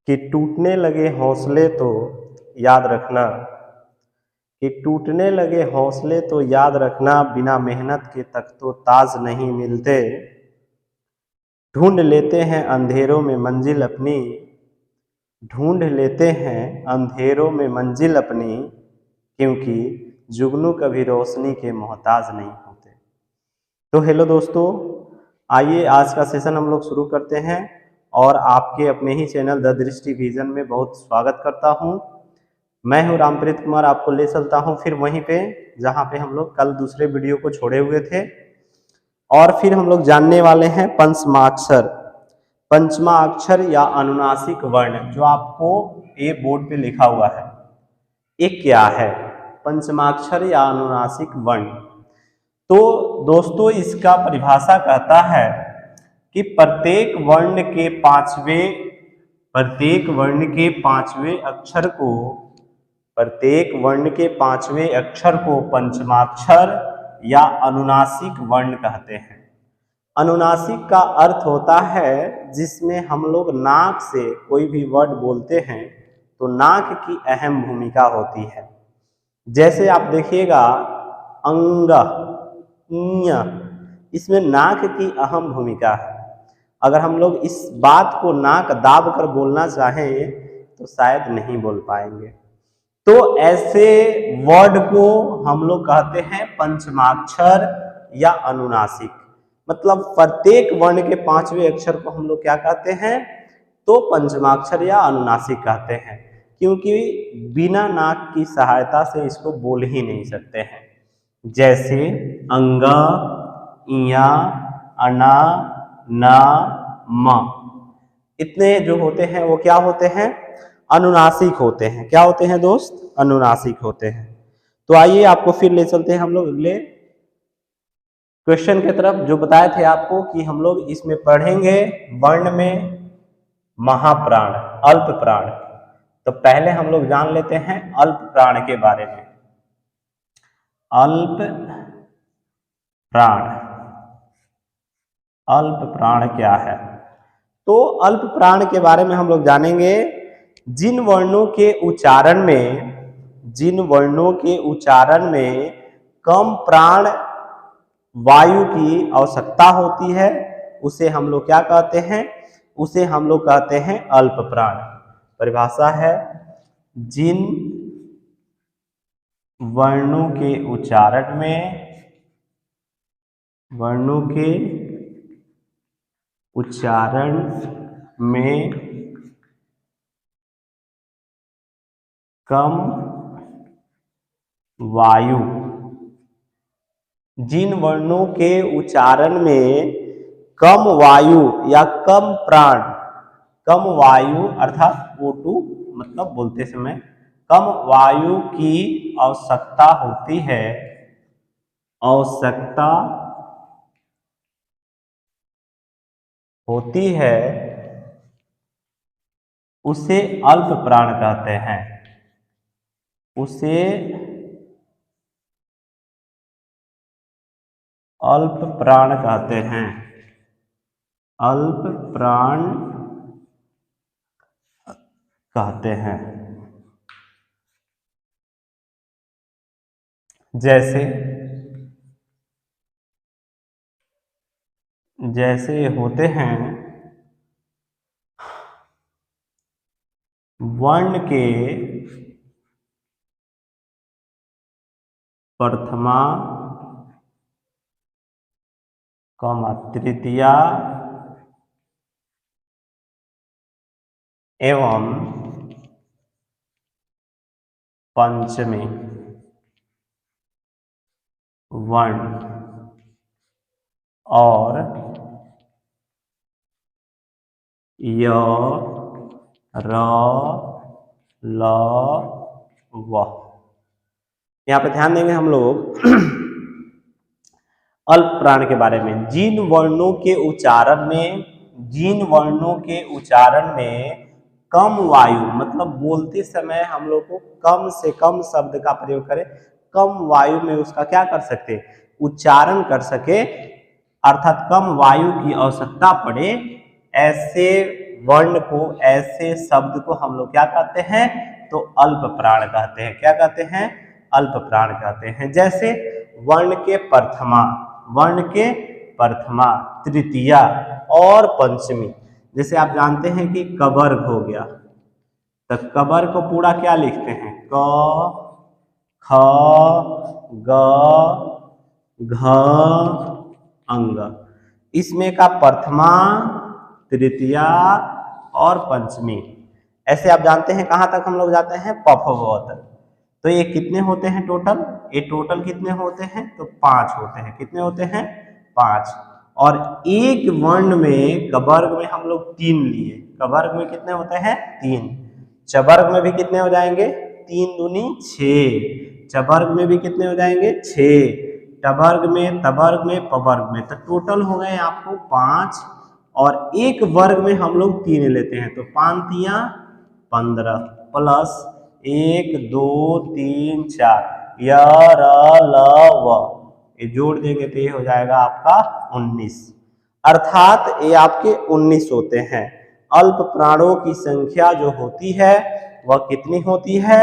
कि टूटने लगे हौसले तो याद रखना, कि टूटने लगे हौसले तो याद रखना, बिना मेहनत के तख्तो ताज नहीं मिलते। ढूंढ लेते हैं अंधेरों में मंजिल अपनी, ढूंढ लेते हैं अंधेरों में मंजिल अपनी, क्योंकि जुगनू कभी रोशनी के मोहताज नहीं होते। तो हेलो दोस्तों, आइए आज का सेशन हम लोग शुरू करते हैं और आपके अपने ही चैनल द दृष्टि विजन में बहुत स्वागत करता हूं। मैं हूं रामप्रीत कुमार, आपको ले चलता हूं फिर वहीं पे जहां पे हम लोग कल दूसरे वीडियो को छोड़े हुए थे और फिर हम लोग जानने वाले हैं पंचमाक्षर। पंचमाक्षर या अनुनासिक वर्ण जो आपको ये बोर्ड पे लिखा हुआ है, ये क्या है? पंचमाक्षर या अनुनासिक वर्ण। तो दोस्तों इसका परिभाषा कहता है कि प्रत्येक वर्ण के पांचवें अक्षर को पंचमाक्षर या अनुनासिक वर्ण कहते हैं। अनुनासिक का अर्थ होता है जिसमें हम लोग नाक से कोई भी वर्ड बोलते हैं तो नाक की अहम भूमिका होती है। जैसे आप देखिएगा अंग, इसमें नाक की अहम भूमिका है। अगर हम लोग इस बात को नाक दाब कर बोलना चाहें तो शायद नहीं बोल पाएंगे। तो ऐसे वर्ड को हम लोग कहते हैं पंचमाक्षर या अनुनासिक। मतलब प्रत्येक वर्ण के पांचवें अक्षर को हम लोग क्या कहते हैं? तो पंचमाक्षर या अनुनासिक कहते हैं, क्योंकि बिना नाक की सहायता से इसको बोल ही नहीं सकते हैं। जैसे अंगा, इया, अना, ना, मा, इतने जो होते हैं वो क्या होते हैं? अनुनासिक होते हैं। क्या होते हैं दोस्त? अनुनासिक होते हैं। तो आइए आपको फिर ले चलते हैं हम लोग अगले क्वेश्चन की तरफ, जो बताए थे आपको कि हम लोग इसमें पढ़ेंगे वर्ण में महाप्राण, अल्प प्राण। तो पहले हम लोग जान लेते हैं अल्प प्राण के बारे में। अल्प प्राण, अल्प प्राण क्या है? तो अल्प प्राण के बारे में हम लोग जानेंगे जिन वर्णों के उच्चारण में कम प्राण वायु की आवश्यकता होती है उसे हम लोग क्या कहते हैं? उसे हम लोग कहते हैं अल्प प्राण। परिभाषा है जिन वर्णों के उच्चारण में कम वायु, जिन वर्णों के उच्चारण में कम वायु या कम प्राण, कम वायु अर्थात O2 मतलब बोलते समय कम वायु की आवश्यकता होती है उसे अल्प प्राण कहते हैं। उसे अल्प प्राण कहते हैं। अल्प प्राण कहते हैं। जैसे होते हैं वर्ण के प्रथमा, तृतीया एवं पंचमी वर्ण और य, र, ल, व। यहाँ पे ध्यान देंगे हम लोग अल्प प्राण के बारे में। जिन वर्णों के उच्चारण में कम वायु, मतलब बोलते समय हम लोग को कम से कम शब्द का प्रयोग करें, कम वायु में उसका क्या कर सकते? उच्चारण कर सके, अर्थात कम वायु की आवश्यकता पड़े, ऐसे वर्ण को, ऐसे शब्द को हम लोग क्या कहते हैं, तो अल्प प्राण कहते हैं। क्या कहते हैं, अल्प प्राण कहते हैं। जैसे वर्ण के प्रथमा, वर्ण के प्रथमा, तृतीया और पंचमी। जैसे आप जानते हैं कि कवर्ग हो गया, तो कवर्ग को पूरा क्या लिखते हैं, क ख ग घ अंग। इसमें का प्रथमा, तृतीया और पंचमी। ऐसे आप जानते हैं कहाँ तक हम लोग जाते हैं, पफवत। तो ये कितने होते हैं टोटल, ये टोटल कितने होते हैं, तो 5 होते हैं। कितने होते हैं, 5। और एक वर्ण में कवर्ग में हम लोग 3 लिए, कवर्ग में कितने होते हैं, 3। चवर्ग में भी कितने हो जाएंगे, 3 दूनी 6। चवर्ग में भी कितने हो जाएंगे, 6। टवर्ग में, तवर्ग में, पवर्ग में, तो टोटल हो गए आपको 5। और एक वर्ग में हम लोग 3 लेते हैं, तो 5 तिया 15 प्लस 1 2 3 4 य र ल व, ये जोड़ देंगे तो ये हो जाएगा आपका 19। अर्थात ये आपके 19 होते हैं। अल्प प्राणों की संख्या जो होती है वह कितनी होती है,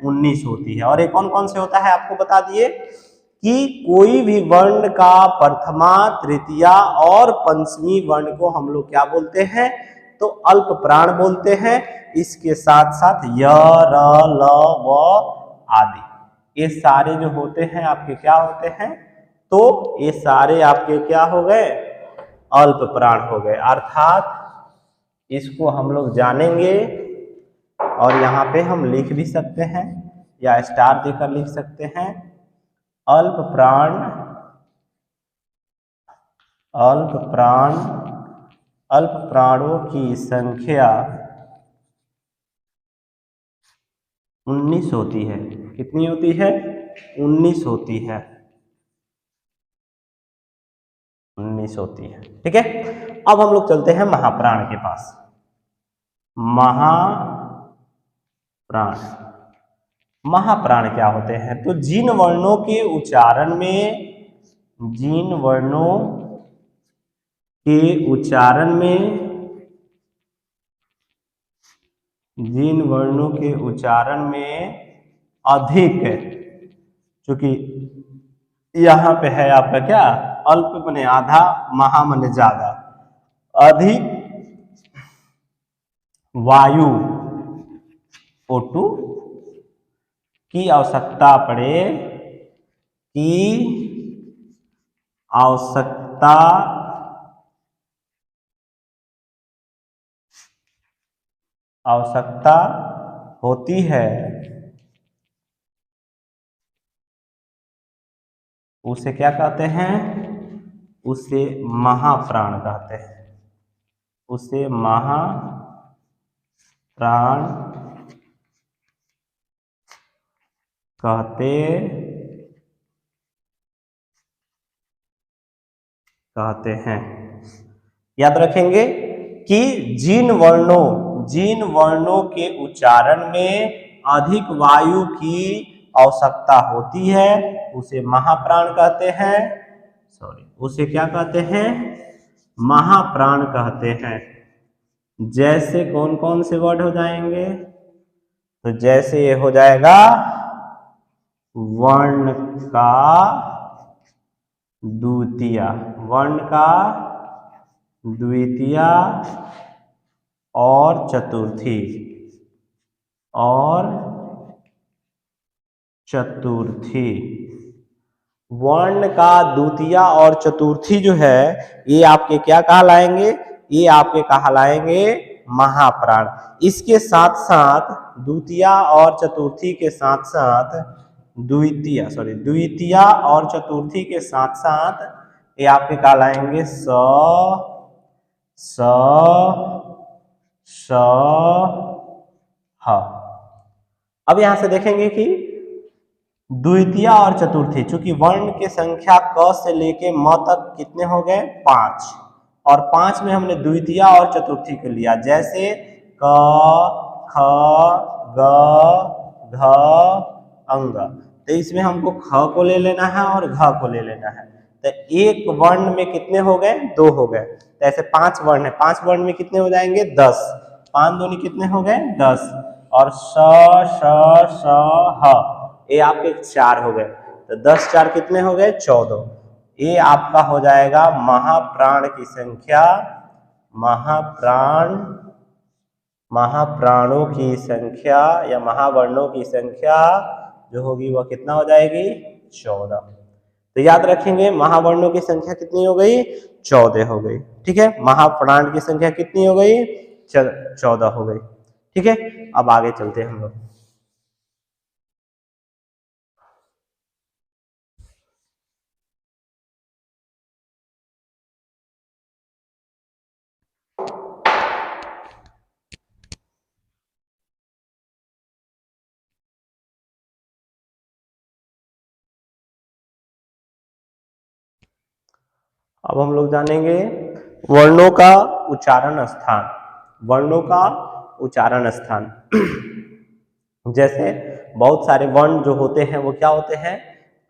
19 होती है। और ये कौन कौन से होता है आपको बता दिए कि कोई भी वर्ण का प्रथमा, तृतीया और पंचमी वर्ण को हम लोग क्या बोलते हैं, तो अल्प प्राण बोलते हैं। इसके साथ साथ य र ल व आदि, ये सारे जो होते हैं आपके क्या होते हैं, तो ये सारे आपके क्या हो गए, अल्प प्राण हो गए। अर्थात इसको हम लोग जानेंगे और यहाँ पे हम लिख भी सकते हैं या स्टार देकर लिख सकते हैं। अल्प प्राण, अल्प प्राण, अल्प प्राणों की संख्या 19 होती है। कितनी होती है, 19 होती है, 19 होती है। ठीक है, अब हम लोग चलते हैं महाप्राण के पास। महाप्राण, महाप्राण क्या होते हैं, तो जिन वर्णों के उच्चारण में, जिन वर्णों के उच्चारण में, जिन वर्णों के उच्चारण में अधिक, क्योंकि यहां पे है आपका क्या, अल्प मने आधा, महा मने ज्यादा, अधिक वायु O2 की आवश्यकता पड़े, की आवश्यकता होती है, उसे क्या कहते हैं, उसे महाप्राण कहते हैं। उसे महाप्राण कहते हैं। याद रखेंगे कि जिन वर्णों के उच्चारण में अधिक वायु की आवश्यकता होती है उसे महाप्राण कहते हैं। उसे क्या कहते हैं, महाप्राण कहते हैं। जैसे कौन कौन से वर्ड हो जाएंगे, तो जैसे ये हो जाएगा वर्ण का द्वितीया, वर्ण का द्वितीया और चतुर्थी, वर्ण का द्वितीया और चतुर्थी जो है ये आपके क्या कहलाएंगे, ये आपके कहलाएंगे महाप्राण। इसके साथ साथ द्वितीया और चतुर्थी के साथ साथ द्वितीया और चतुर्थी के साथ साथ ये आपके कहलाएंगे ह। अब यहां से देखेंगे कि द्वितीया और चतुर्थी, चूंकि वर्ण की संख्या क से लेके म तक कितने हो गए, 5, और 5 में हमने द्वितीया और चतुर्थी को लिया। जैसे क ख ग घ अंग, तो इसमें हमको ख को ले लेना है और घ को ले लेना है। तो एक वर्ण में कितने हो गए? 2 हो गए। तो ऐसे 5 वर्ण है, 5 वर्ण में कितने हो जाएंगे? 10। 5 दूनी कितने हो गए? 10। और स श स ह ये आपके 4 हो गए। तो 10 4 कितने हो गए? 14। ये आपका हो जाएगा महाप्राण की संख्या, महाप्राणों की संख्या या महावर्णों की संख्या जो होगी वह कितना हो जाएगी? 14। तो याद रखेंगे महावर्णों की संख्या कितनी हो गई? 14 हो गई। ठीक है, महाप्राण की संख्या कितनी हो गई? 14 हो गई। ठीक है, अब आगे चलते हैं हम लोग। अब हम लोग जानेंगे वर्णों का उच्चारण स्थान। वर्णों का उच्चारण स्थान जैसे बहुत सारे वर्ण जो होते हैं वो क्या होते हैं?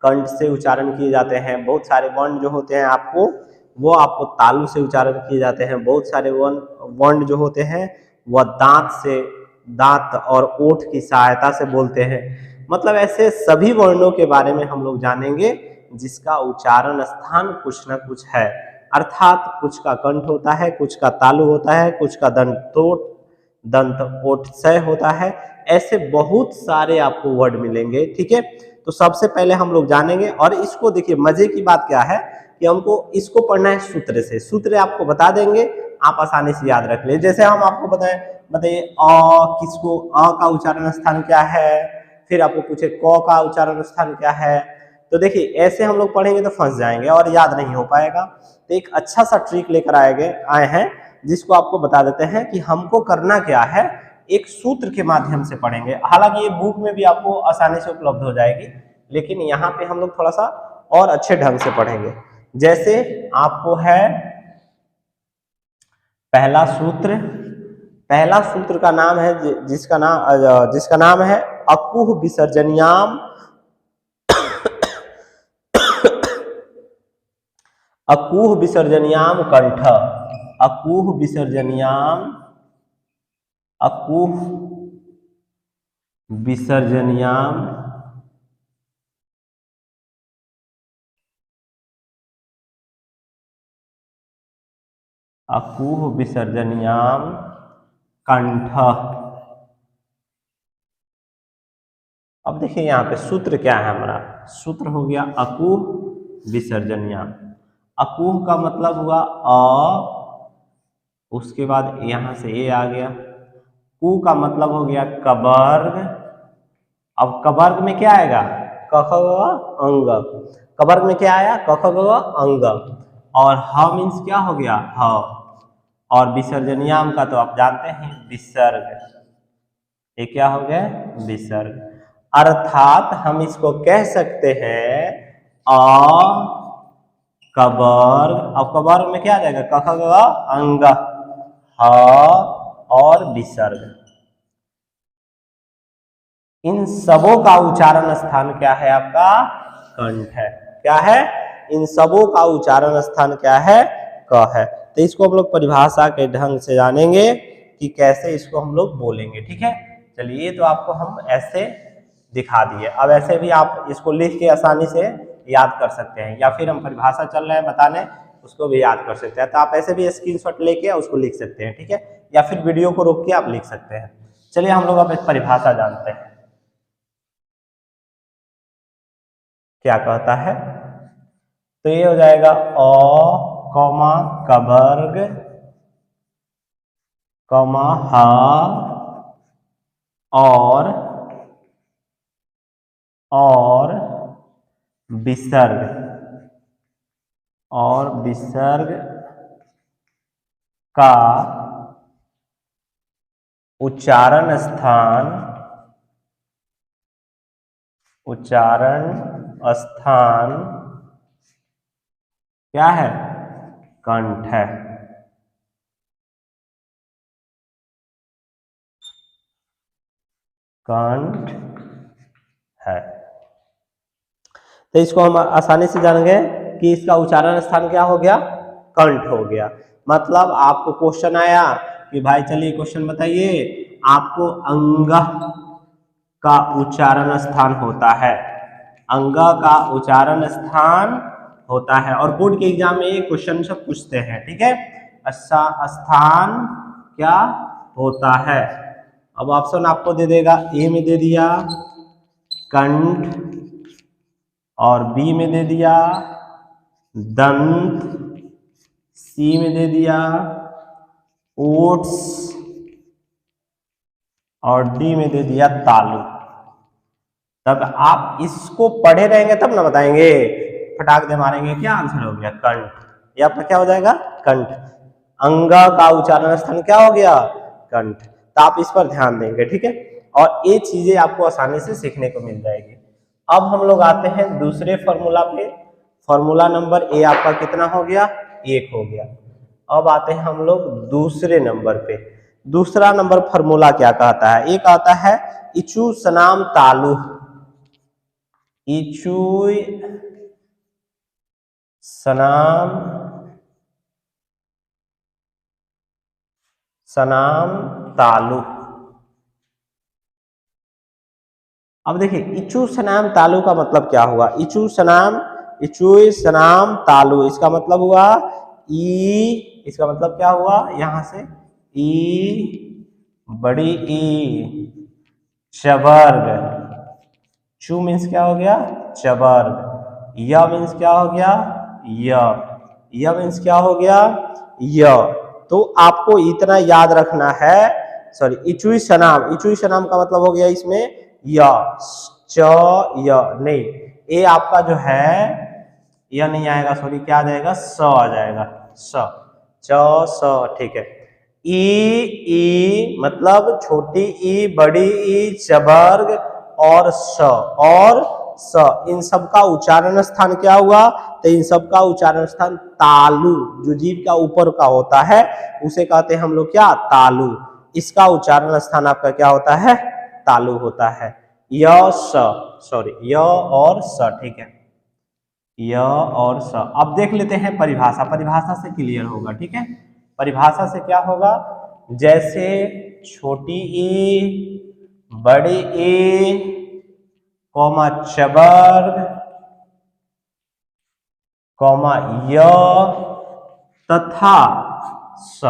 कंठ से उच्चारण किए जाते हैं। बहुत सारे वर्ण जो होते हैं आपको तालु से उच्चारण किए जाते हैं। बहुत सारे वर्ण जो होते हैं वह दांत और ओठ की सहायता से बोलते हैं। मतलब ऐसे सभी वर्णों के बारे में हम लोग जानेंगे जिसका उच्चारण स्थान कुछ ना कुछ है। अर्थात कुछ का कंठ होता है, कुछ का तालु होता है, कुछ का दंत ओठसय होता है। ऐसे बहुत सारे आपको वर्ड मिलेंगे। ठीक है, तो सबसे पहले हम लोग जानेंगे, और इसको देखिए मजे की बात क्या है कि हमको इसको पढ़ना है सूत्र से। सूत्र आपको बता देंगे, आप आसानी से याद रख ले। जैसे हम आपको बताइए किसको अ का उच्चारण स्थान क्या है, फिर आपको पूछे क का उच्चारण स्थान क्या है, तो देखिए ऐसे हम लोग पढ़ेंगे तो फंस जाएंगे और याद नहीं हो पाएगा। तो एक अच्छा सा ट्रिक लेकर आए हैं जिसको आपको बता देते हैं कि हमको करना क्या है। एक सूत्र के माध्यम से पढ़ेंगे। हालांकि ये बुक में भी आपको आसानी से उपलब्ध हो जाएगी, लेकिन यहाँ पे हम लोग थोड़ा सा और अच्छे ढंग से पढ़ेंगे। जैसे आपको है पहला सूत्र का नाम है जिसका नाम है अकुह विसर्जनियाम अकुह विसर्जनियाम कंठ। अकुह विसर्जनियाम अकुह विसर्जनियाम अकुह विसर्जनियाम कंठ। अब देखिए यहाँ पे सूत्र क्या है हमारा? सूत्र हो गया अकुह विसर्जनियाम। अकुह का मतलब हुआ अ, उसके बाद यहां से ए आ गया। कु का मतलब हो गया कवर्ग। अब कवर्ग में क्या आएगा? क ख ग घ अंग। कवर्ग में क्या आया? क ख ग घ अंग। और ह मीन्स क्या हो गया? ह। और विसर्जनियाम का तो आप जानते हैं विसर्ग। ये क्या हो गया? विसर्ग। अर्थात हम इसको कह सकते हैं अ कवर्ग। अब कवर्ग में क्या आ जाएगा? क ख ग घ अंग, ह और विसर्ग। इन सबों का उच्चारण स्थान क्या है? आपका कंठ है। क्या है? इन सबों का उच्चारण स्थान क्या है? क है। तो इसको हम लोग परिभाषा के ढंग से जानेंगे कि कैसे इसको हम लोग बोलेंगे। ठीक है, चलिए ये तो आपको हम ऐसे दिखा दिए। अब ऐसे भी आप इसको लिख के आसानी से याद कर सकते हैं, या फिर हम परिभाषा चल रहे हैं बताने, उसको भी याद कर सकते हैं। तो आप ऐसे भी स्क्रीनशॉट लेके उसको लिख सकते हैं। ठीक है, या फिर वीडियो को रोक के आप लिख सकते हैं। चलिए हम लोग अब इस परिभाषा जानते हैं क्या कहता है। तो ये हो जाएगा अ कौमा कवर्ग कौमा हा और विसर्ग का उच्चारण स्थान क्या है? कंठ है। कंठ है। तो इसको हम आसानी से जानेंगे कि इसका उच्चारण स्थान क्या हो गया, कंठ हो गया। मतलब आपको क्वेश्चन आया कि भाई चलिए क्वेश्चन बताइए, आपको अंग का उच्चारण स्थान होता है, अंग का उच्चारण स्थान होता है, और बोर्ड के एग्जाम में ये क्वेश्चन सब पूछते हैं, ठीक है। स्थान क्या होता है? अब ऑप्शन आपको दे देगा, ए में दे दिया कंठ, और बी में दे दिया दंत, सी में दे दिया ओट्स, और डी में दे दिया तालु। तब आप इसको पढ़े रहेंगे तब ना बताएंगे, फटाक दे मारेंगे, क्या आंसर हो गया, कंठ। ये आपका क्या हो जाएगा, कंठ। अंग का उच्चारण स्थान क्या हो गया, कंठ। तो आप इस पर ध्यान देंगे, ठीक है, और ये चीजें आपको आसानी से सीखने को मिल जाएगी। अब हम लोग आते हैं दूसरे फॉर्मूला पे। फॉर्मूला नंबर ए आपका कितना हो गया, 1 हो गया। अब आते हैं हम लोग दूसरे नंबर पे। दूसरा नंबर फॉर्मूला क्या कहता है, एक आता है इचू सनाम तालु, इचू सनाम तालु। अब देखिए इचू सनाम तालु का मतलब क्या हुआ, इचू सनाम तालु, इसका मतलब हुआ ई, इसका मतलब क्या हुआ, यहां से ई, बड़ी ई, चवर्ग। चू मीन्स क्या हो गया, चवर्ग। य मीन्स क्या हो गया, य मीन्स क्या हो गया, य। तो आपको इतना याद रखना है, सॉरी इचुई सनाम, इचुई सनाम का मतलब हो गया इसमें य, च, य नहीं, ये आपका जो है यह नहीं आएगा, सॉरी क्या आ जाएगा, स आ जाएगा, स, च, स, ठीक है। ई मतलब छोटी ई, बड़ी ई, चवर्ग और स, इन सब का उच्चारण स्थान क्या हुआ, तो इन सब का उच्चारण स्थान तालु, जो जीभ का ऊपर का होता है उसे कहते हैं हम लोग क्या, तालु। इसका उच्चारण स्थान आपका क्या होता है, तालु होता है। य स, सॉरी य और स, ठीक है, य और स। अब देख लेते हैं परिभाषा, परिभाषा से क्लियर होगा, ठीक है। परिभाषा से क्या होगा, जैसे छोटी ई, बड़ी ई, कौमा चवर्ग, कौमा य तथा स।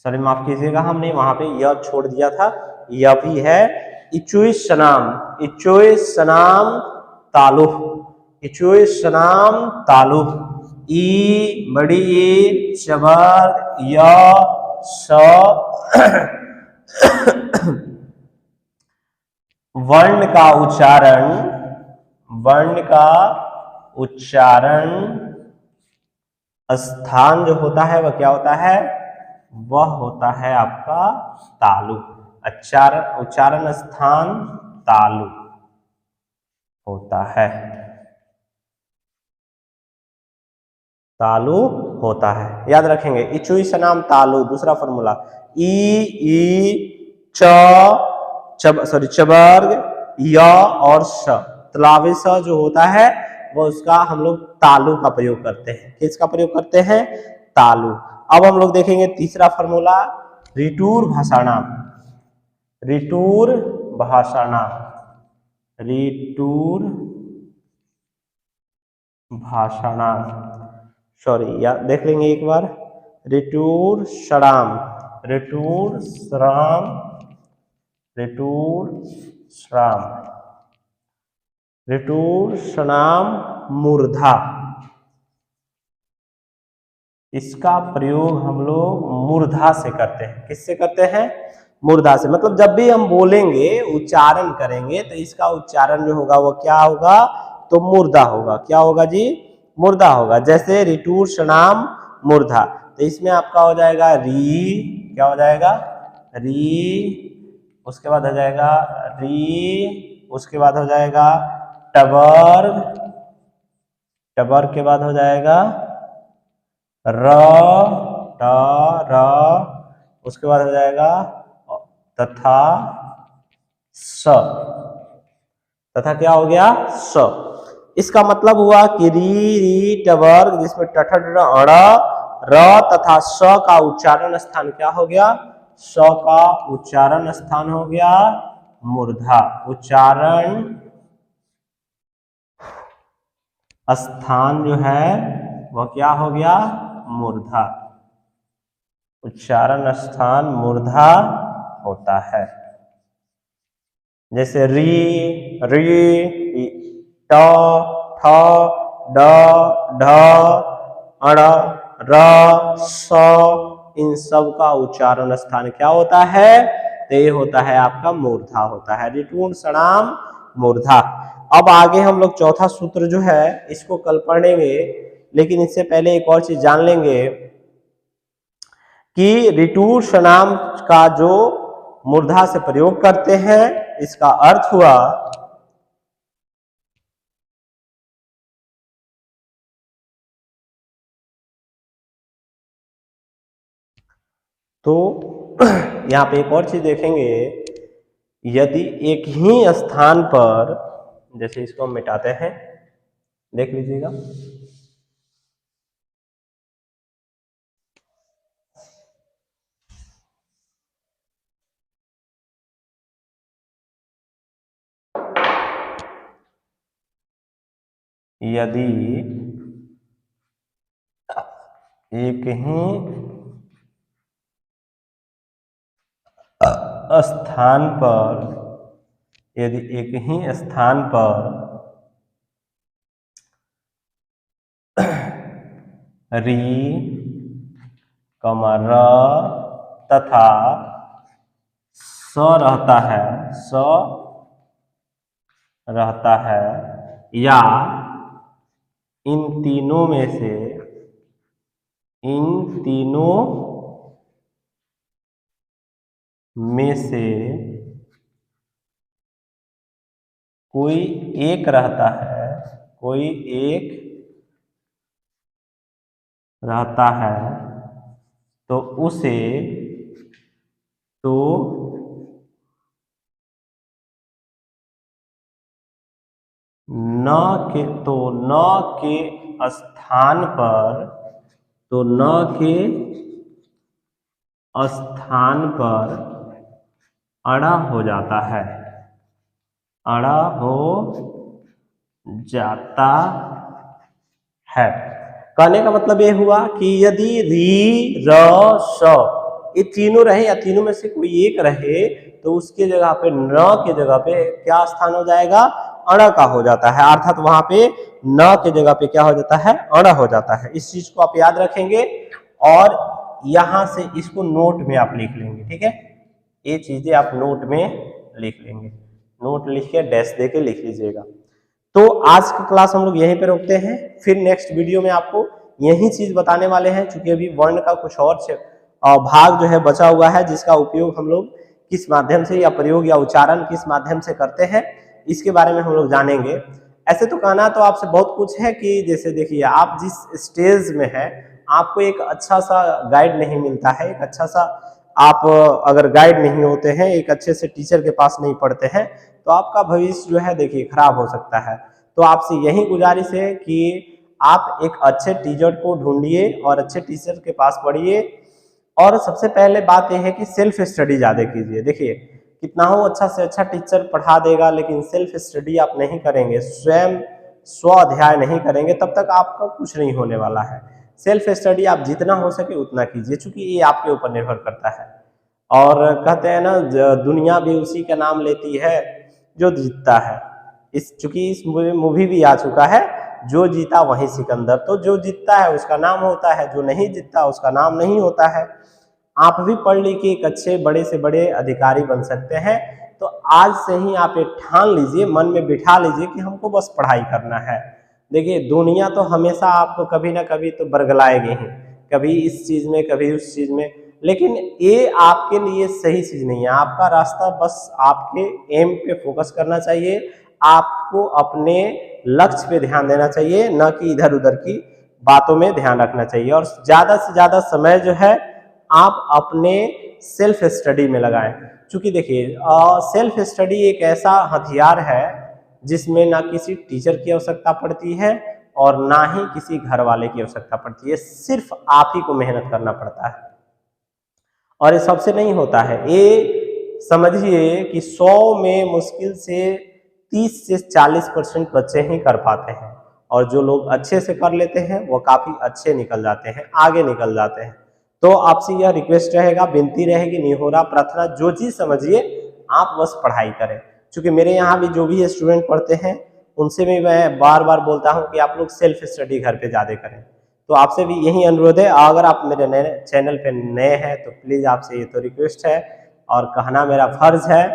सॉरी माफ कीजिएगा, हमने वहां पे य छोड़ दिया था, यह भी है। इचुई सनाम, इचुई सनाम तालु, इचुई सनाम तालु, ई, बड़ी ई, चवर्ग, य, स। वर्ण का उच्चारण, वर्ण का उच्चारण स्थान जो होता है वह क्या होता है, वह होता है आपका तालु। उच्चारण स्थान तालु होता है, तालु होता है, याद रखेंगे। इचुई सनाम तालु, दूसरा फॉर्मूला ई, सॉरी चवर्ग, य और स, तलावी स जो होता है वो उसका हम लोग तालु का प्रयोग करते हैं, किसका प्रयोग करते हैं, तालु। अब हम लोग देखेंगे तीसरा फॉर्मूला, रिटूर भाषाणाम, रिटूर भाषाणाम, रिटूर भाषाणाम, सॉरी या देख लेंगे एक बार, रिटूर शराम, रिटूर श्राम, रिटूर श्राम, रिटूर शनाम मूर्धा। इसका प्रयोग हम लोग मूर्धा से करते हैं, किससे करते हैं, मूर्धा से। मतलब जब भी हम बोलेंगे, उच्चारण करेंगे, तो इसका उच्चारण जो होगा वो क्या होगा, तो मूर्धा होगा। क्या होगा जी, मूर्धा होगा। जैसे रिटूर शनाम मूर्धा, तो इसमें आपका हो जाएगा री, क्या हो जाएगा, री, उसके बाद हो जाएगा री, उसके बाद हो जाएगा टवर्ग, टवर्ग के बाद हो जाएगा र, ट, र, उसके बाद हो जाएगा तथा स, तथा क्या हो गया, स। इसका मतलब हुआ कि री ट वर्ग जिसमें ट ठ ड अड़ र तथा स का उच्चारण स्थान क्या हो गया, स का उच्चारण स्थान हो गया मूर्धा। उच्चारण स्थान जो है वह क्या हो गया, मूर्धा। उच्चारण स्थान मूर्धा होता है। जैसे री री ट ठ ड ढ अड़ र स, इन सब का उच्चारण स्थान क्या होता है, तो ये होता है आपका मूर्धा होता है, ऋटूर्ण सणाम मूर्धा। अब आगे हम लोग चौथा सूत्र जो है इसको कल पढ़ेंगे, लेकिन इससे पहले एक और चीज जान लेंगे कि ऋटूर्ण सणाम का जो मूर्धा से प्रयोग करते हैं इसका अर्थ हुआ तो यहाँ पे एक और चीज देखेंगे, यदि एक ही स्थान पर, जैसे इसको हम मिटाते हैं, देख लीजिएगा, यदि एक ही स्थान पर, यदि एक ही स्थान पर री र तथा स रहता है, स रहता है, या इन तीनों में से, इन तीनों में से कोई एक रहता है, कोई एक रहता है, तो उसे, तो न के, तो न के स्थान पर, तो न के स्थान पर अड़ा हो जाता है, अड़ा हो जाता है। कहने का मतलब ये हुआ कि यदि री र स ये तीनों रहे या तीनों में से कोई एक रहे, तो उसके जगह पे न के जगह पे क्या स्थान हो जाएगा, अड़ का हो जाता है, अर्थात वहां पे न के जगह पे क्या हो जाता है, अड़ हो जाता है। इस चीज को आप याद रखेंगे और यहां से इसको नोट में आप लिख लेंगे, ठीक है, ये चीजें आप नोट में लिख लेंगे, नोट लिख के डैश दे के लिख लीजिएगा। तो आज की क्लास हम लोग यहीं पे रोकते हैं, फिर नेक्स्ट वीडियो में आपको यही चीज बताने वाले हैं, क्योंकि अभी वर्ण का कुछ और भाग जो है बचा हुआ है, जिसका उपयोग हम लोग किस माध्यम से या प्रयोग या उच्चारण किस माध्यम से करते हैं, इसके बारे में हम लोग जानेंगे। ऐसे तो कहना तो आपसे बहुत कुछ है कि जैसे देखिए आप जिस स्टेज में है, आपको एक अच्छा सा गाइड नहीं मिलता है, एक अच्छा सा, आप अगर गाइड नहीं होते हैं, एक अच्छे से टीचर के पास नहीं पढ़ते हैं, तो आपका भविष्य जो है देखिए खराब हो सकता है। तो आपसे यही गुजारिश है कि आप एक अच्छे टीचर को ढूंढिए और अच्छे टीचर के पास पढ़िए, और सबसे पहले बात यह है कि सेल्फ स्टडी ज़्यादा कीजिए। देखिए कितना हो अच्छा से अच्छा टीचर पढ़ा देगा, लेकिन सेल्फ स्टडी आप नहीं करेंगे, स्वयं स्व अध्याय नहीं करेंगे, तब तक आपका कुछ नहीं होने वाला है। सेल्फ स्टडी आप जितना हो सके उतना कीजिए, चूंकि ये आपके ऊपर निर्भर करता है। और कहते हैं ना, दुनिया भी उसी का नाम लेती है जो जीतता है। चूंकि इस मूवी भी आ चुका है, जो जीता वही सिकंदर। तो जो जीतता है उसका नाम होता है, जो नहीं जीतता उसका नाम नहीं होता है। आप भी पढ़ लिख के एक अच्छे बड़े से बड़े अधिकारी बन सकते हैं। तो आज से ही आप ये ठान लीजिए, मन में बिठा लीजिए कि हमको बस पढ़ाई करना है। देखिए दुनिया तो हमेशा आपको कभी ना कभी तो बरगलाएगी ही, कभी इस चीज में कभी उस चीज में, लेकिन ये आपके लिए सही चीज नहीं है। आपका रास्ता बस आपके एम पे फोकस करना चाहिए, आपको अपने लक्ष्य पे ध्यान देना चाहिए, न कि इधर उधर की बातों में ध्यान रखना चाहिए। और ज्यादा से ज्यादा समय जो है आप अपने सेल्फ स्टडी में लगाएं। क्योंकि देखिए सेल्फ स्टडी एक ऐसा हथियार है जिसमें ना किसी टीचर की आवश्यकता पड़ती है और ना ही किसी घर वाले की आवश्यकता पड़ती है, सिर्फ आप ही को मेहनत करना पड़ता है। और ये सबसे नहीं होता है, ये समझिए कि 100 में मुश्किल से 30 से 40% बच्चे ही कर पाते हैं, और जो लोग अच्छे से कर लेते हैं वो काफ़ी अच्छे निकल जाते हैं, आगे निकल जाते हैं। तो आपसे यह रिक्वेस्ट रहेगा, विनती रहेगी, निहोरा प्रार्थना, जो चीज़ समझिए आप बस पढ़ाई करें। क्योंकि मेरे यहाँ भी जो भी स्टूडेंट पढ़ते हैं उनसे भी मैं बार बार बोलता हूँ कि आप लोग सेल्फ स्टडी घर पे ज़्यादा करें। तो आपसे भी यही अनुरोध है, अगर आप मेरे नए चैनल पे नए हैं तो प्लीज़ आपसे ये तो रिक्वेस्ट है और कहना मेरा फर्ज है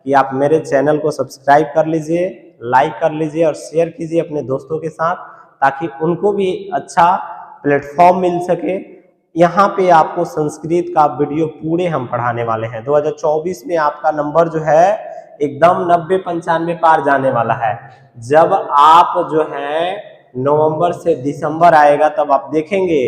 कि आप मेरे चैनल को सब्सक्राइब कर लीजिए, लाइक कर लीजिए और शेयर कीजिए अपने दोस्तों के साथ, ताकि उनको भी अच्छा प्लेटफॉर्म मिल सके। यहाँ पे आपको संस्कृत का वीडियो पूरे हम पढ़ाने वाले हैं। 2024 में आपका नंबर जो है एकदम 90-95 पार जाने वाला है। जब आप जो है नवंबर से दिसंबर आएगा तब आप देखेंगे,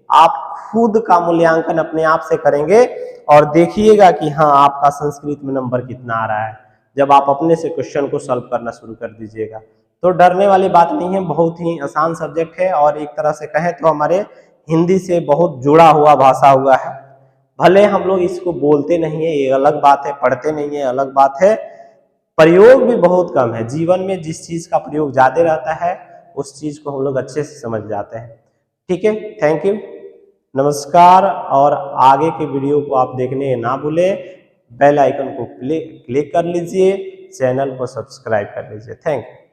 आप खुद का मूल्यांकन अपने आप से करेंगे और देखिएगा कि हाँ आपका संस्कृत में नंबर कितना आ रहा है, जब आप अपने से क्वेश्चन को सॉल्व करना शुरू कर दीजिएगा। तो डरने वाली बात नहीं है, बहुत ही आसान सब्जेक्ट है और एक तरह से कहें तो हमारे हिंदी से बहुत जुड़ा हुआ भाषा हुआ है। भले हम लोग इसको बोलते नहीं है, ये अलग बात है, पढ़ते नहीं है अलग बात है, प्रयोग भी बहुत कम है। जीवन में जिस चीज का प्रयोग ज्यादा रहता है उस चीज को हम लोग अच्छे से समझ जाते हैं। ठीक है, थैंक यू, नमस्कार। और आगे के वीडियो को आप देखने ना भूलें, बेल आइकन को क्लिक कर लीजिए, चैनल को सब्सक्राइब कर लीजिए। Thank you.